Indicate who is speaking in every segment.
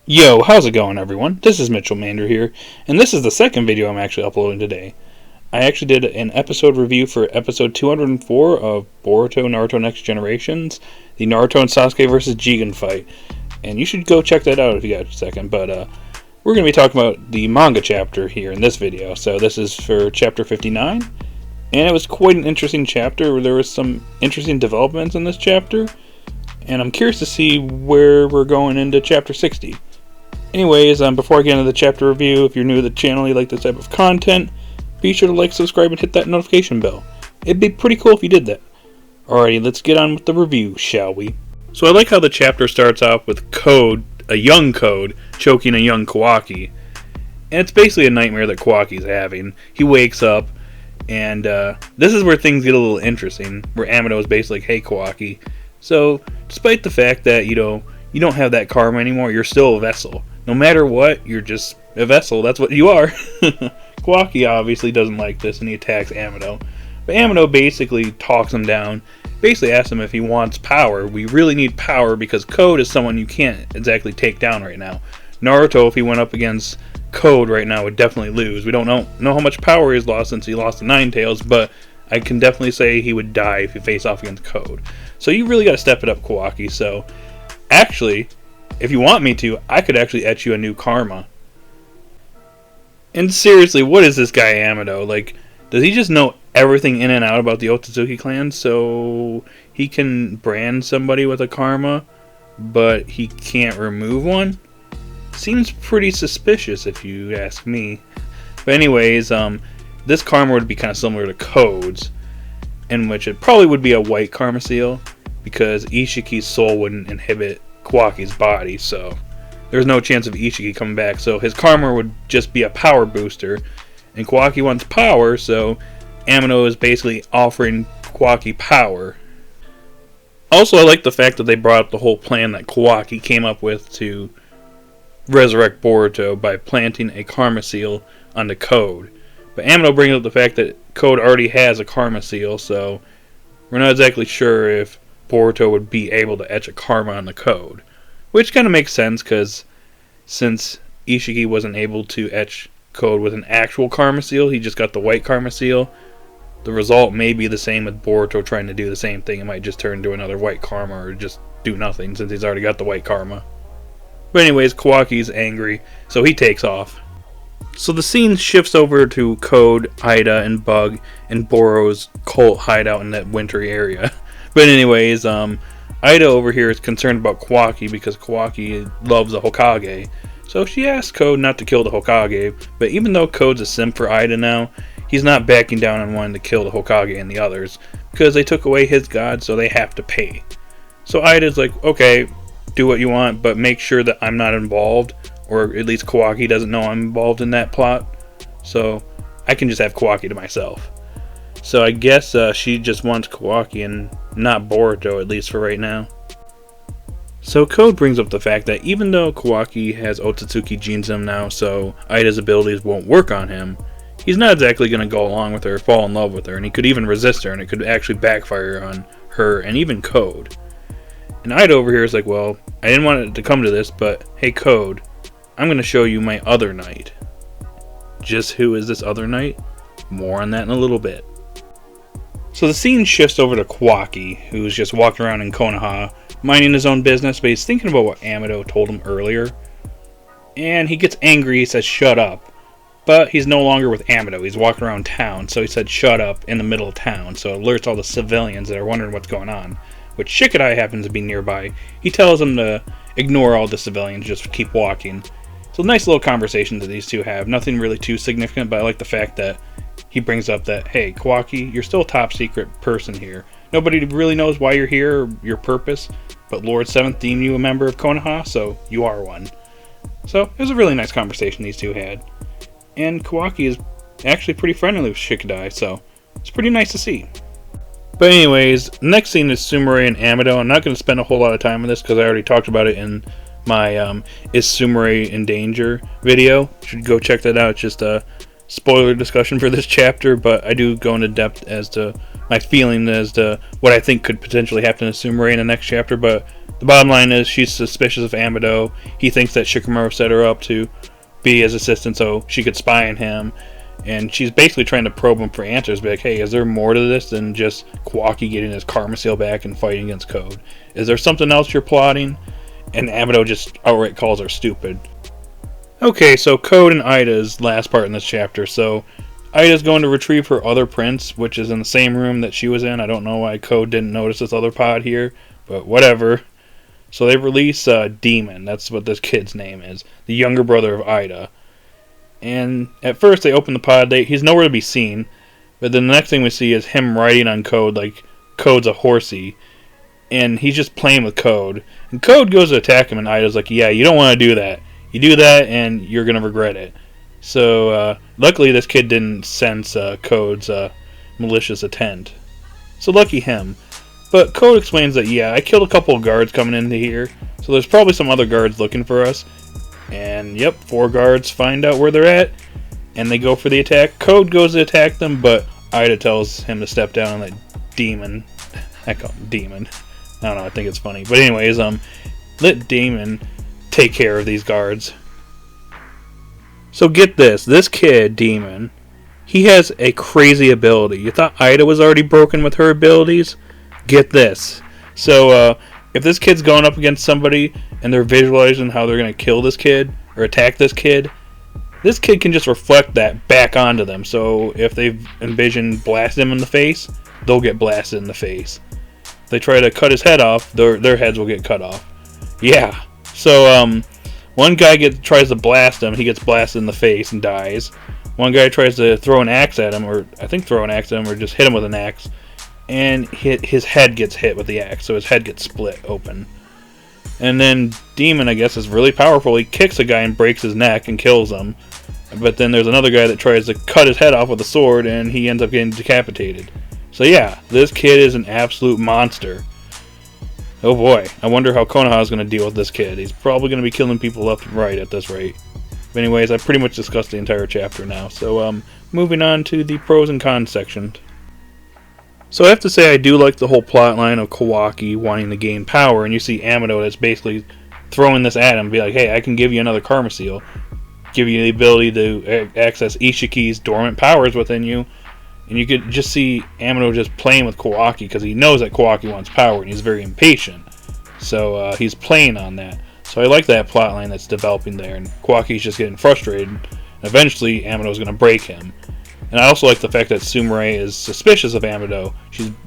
Speaker 1: Yo, how's it going, everyone? This is Mitchell Mander here, and this is the second video I'm actually uploading today. I actually did an episode review for episode 204 of Boruto Naruto Next Generations, the Naruto and Sasuke vs. Jigen fight, and you should go check that out if you got a second, but we're going to be talking about the manga chapter here in this video. So this is for chapter 59, and it was quite an interesting chapter. There was some interesting developments in this chapter, and I'm curious to see where we're going into chapter 60. Anyways, before I get into the chapter review, if you're new to the channel and you like this type of content, be sure to like, subscribe, and hit that notification bell. It'd be pretty cool if you did that. Alrighty, let's get on with the review, shall we? So I like how the chapter starts off with Code, a young Code, choking a young Kawaki. And it's basically a nightmare that Kawaki's having. He wakes up, and this is where things get a little interesting, where Amado is basically like, hey Kawaki, so despite the fact that, you don't have that karma anymore, you're still a vessel. No matter what, you're just a vessel. That's what you are. Kawaki obviously doesn't like this, and he attacks Amado. But Amado basically talks him down. Basically asks him if he wants power. We really need power because Code is someone you can't exactly take down right now. Naruto, if he went up against Code right now, would definitely lose. We don't know how much power he's lost since he lost to Nine Tails, but I can definitely say he would die if he faced off against Code. So you really got to step it up, Kawaki. So actually, if you want me to, I could actually etch you a new karma. And seriously, what is this guy Amado? Like, does he just know everything in and out about the Otsutsuki clan so he can brand somebody with a karma, but he can't remove one? Seems pretty suspicious if you ask me. But anyways, this karma would be kind of similar to Code's, in which it probably would be a white karma seal, because Ishiki's soul wouldn't inhibit Kawaki's body, so there's no chance of Ishiki coming back. So his karma would just be a power booster, and Kawaki wants power, so Amado is basically offering Kawaki power. Also, I like the fact that they brought up the whole plan that Kawaki came up with to resurrect Boruto by planting a karma seal onto Code. But Amado brings up the fact that Code already has a karma seal, so we're not exactly sure if Boruto would be able to etch a karma on the Code. Which kind of makes sense, because since Ishiki wasn't able to etch Code with an actual karma seal, he just got the white karma seal. The result may be the same with Boruto trying to do the same thing. It might just turn into another white karma, or just do nothing since he's already got the white karma. But anyways, Kawaki's angry, so he takes off. So the scene shifts over to Code, Ida, and Bug in Boro's cult hideout in that wintry area. But anyways, Ida over here is concerned about Kawaki because Kawaki loves the Hokage. So she asks Code not to kill the Hokage, but even though Code's a simp for Ida now, he's not backing down on wanting to kill the Hokage and the others, because they took away his god, so they have to pay. So Ida's like, okay, do what you want, but make sure that I'm not involved, or at least Kawaki doesn't know I'm involved in that plot, so I can just have Kawaki to myself. So I guess she just wants Kawaki and not Boruto, at least for right now. So Code brings up the fact that even though Kawaki has Otsutsuki genes in him now, so Ida's abilities won't work on him, he's not exactly going to go along with her, fall in love with her, and he could even resist her, and it could actually backfire on her and even Code. And Ida over here is like, well, I didn't want it to come to this, but hey Code, I'm going to show you my other knight. Just who is this other knight? More on that in a little bit. So the scene shifts over to Kawaki, who's just walking around in Konoha, minding his own business, but he's thinking about what Amado told him earlier. And he gets angry, he says, shut up. But he's no longer with Amado, he's walking around town, so he said, shut up, in the middle of town, so it alerts all the civilians that are wondering what's going on. Which Shikadai happens to be nearby. He tells them to ignore all the civilians, just keep walking. So nice little conversation that these two have, nothing really too significant, but I like the fact that he brings up that, hey, Kawaki, you're still a top secret person here. Nobody really knows why you're here or your purpose, but Lord 7th deemed you a member of Konoha, so you are one. So it was a really nice conversation these two had. And Kawaki is actually pretty friendly with Shikadai, so it's pretty nice to see. But anyways, next scene is Sumire and Amado. I'm not going to spend a whole lot of time on this because I already talked about it in my Is Sumire in Danger video. You should go check that out. It's just a spoiler discussion for this chapter, but I do go into depth as to my feeling as to what I think could potentially happen to Sumire in the next chapter, but The bottom line is she's suspicious of Amado. He thinks that Shikamaru set her up to be his assistant so she could spy on him. And she's basically trying to probe him for answers. Be like, hey, is there more to this than just Kawaki getting his karma seal back and fighting against Code? Is there something else you're plotting? And Amado just outright calls her stupid. Okay, so Code and Ida's last part in this chapter. So Ida's going to retrieve her other prince, which is in the same room that she was in. I don't know why Code didn't notice this other pod here, but whatever. So they release Daemon. That's what this kid's name is. The younger brother of Ida. And at first they open the pod, he's nowhere to be seen. But then the next thing we see is him riding on Code like Code's a horsey. And he's just playing with Code. And Code goes to attack him and Ida's like, yeah, you don't want to do that. You do that and you're going to regret it. So luckily this kid didn't sense Code's malicious intent. So lucky him. But Code explains that, yeah, I killed a couple of guards coming into here. So there's probably some other guards looking for us. And yep, 4 guards find out where they're at, and they go for the attack. Code goes to attack them, but Ida tells him to step down and let Daemon, I call him Daemon, I don't know, I think it's funny. But anyways, let Daemon take care of these guards. So get this kid, Daemon, he has a crazy ability. You thought Ida was already broken with her abilities? Get this. So, if this kid's going up against somebody and they're visualizing how they're going to kill this kid or attack this kid can just reflect that back onto them. So if they envision blasting him in the face, they'll get blasted in the face. If they try to cut his head off, their heads will get cut off. Yeah. So one guy tries to blast him, he gets blasted in the face and dies. One guy tries to throw an axe at him, or just hit him with an axe. And his head gets hit with the axe, so his head gets split open. And then Daemon, I guess, is really powerful. He kicks a guy and breaks his neck and kills him. But then there's another guy that tries to cut his head off with a sword, and he ends up getting decapitated. So yeah, this kid is an absolute monster. Oh boy, I wonder how Konoha is going to deal with this kid. He's probably going to be killing people left and right at this rate. But anyways, I pretty much discussed the entire chapter now. So moving on to the pros and cons section. So I have to say I do like the whole plot line of Kawaki wanting to gain power, and you see Amado that's basically throwing this at him, be like, hey, I can give you another karma seal, give you the ability to access Ishiki's dormant powers within you, and you could just see Amado just playing with Kawaki because he knows that Kawaki wants power and he's very impatient. So he's playing on that. So I like that plot line that's developing there, and Kawaki's just getting frustrated, and eventually Amado's going to break him. And I also like the fact that Sumire is suspicious of Amado.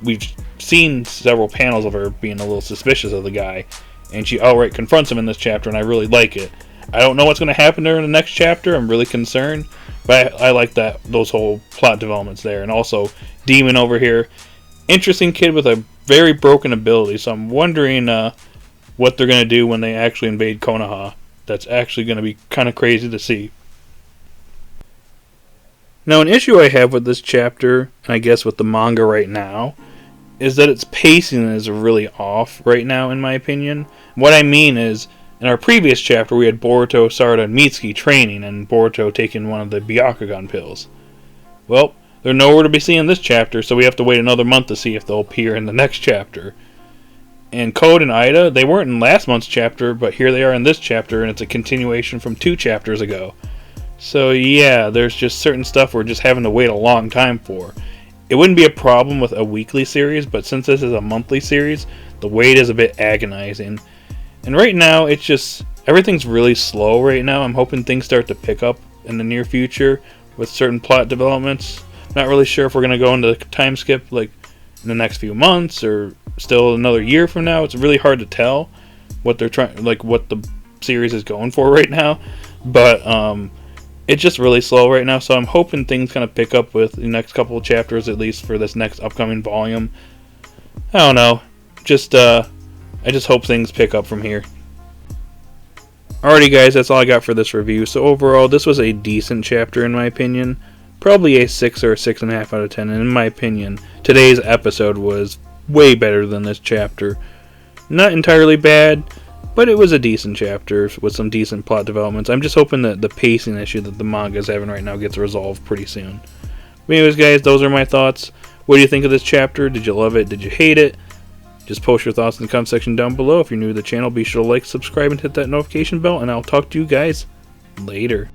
Speaker 1: We've seen several panels of her being a little suspicious of the guy, and she outright confronts him in this chapter, and I really like it. I don't know what's going to happen there in the next chapter. I'm really concerned, but I like those whole plot developments there. And also, Daemon over here, interesting kid with a very broken ability. So I'm wondering what they're going to do when they actually invade Konoha. That's actually going to be kind of crazy to see. Now, an issue I have with this chapter, and I guess with the manga right now, is that its pacing is really off right now, in my opinion. What I mean is, in our previous chapter, we had Boruto, Sarada, and Mitsuki training, and Boruto taking one of the Byakugan pills. Well, they're nowhere to be seen in this chapter, so we have to wait another month to see if they'll appear in the next chapter. And Code and Ida, they weren't in last month's chapter, but here they are in this chapter, and it's a continuation from 2 chapters ago. So yeah, there's just certain stuff we're just having to wait a long time for. It wouldn't be a problem with a weekly series, but since this is a monthly series, the wait is a bit agonizing. And right now, it's just, everything's really slow right now. I'm hoping things start to pick up in the near future with certain plot developments. Not really sure if we're going to go into the time skip like in the next few months or still another year from now. It's really hard to tell what they're trying, like what the series is going for right now. But it's just really slow right now, so I'm hoping things kind of pick up with the next couple of chapters, at least for this next upcoming volume. I don't know. I just hope things pick up from here. Alrighty guys, that's all I got for this review. So overall, this was a decent chapter in my opinion. Probably a 6 or a 6.5 out of 10, and in my opinion, today's episode was way better than this chapter. Not entirely bad, but it was a decent chapter with some decent plot developments. I'm just hoping that the pacing issue that the manga is having right now gets resolved pretty soon. But anyways, guys, those are my thoughts. What do you think of this chapter? Did you love it? Did you hate it? Just post your thoughts in the comment section down below. If you're new to the channel, be sure to like, subscribe, and hit that notification bell, and I'll talk to you guys later.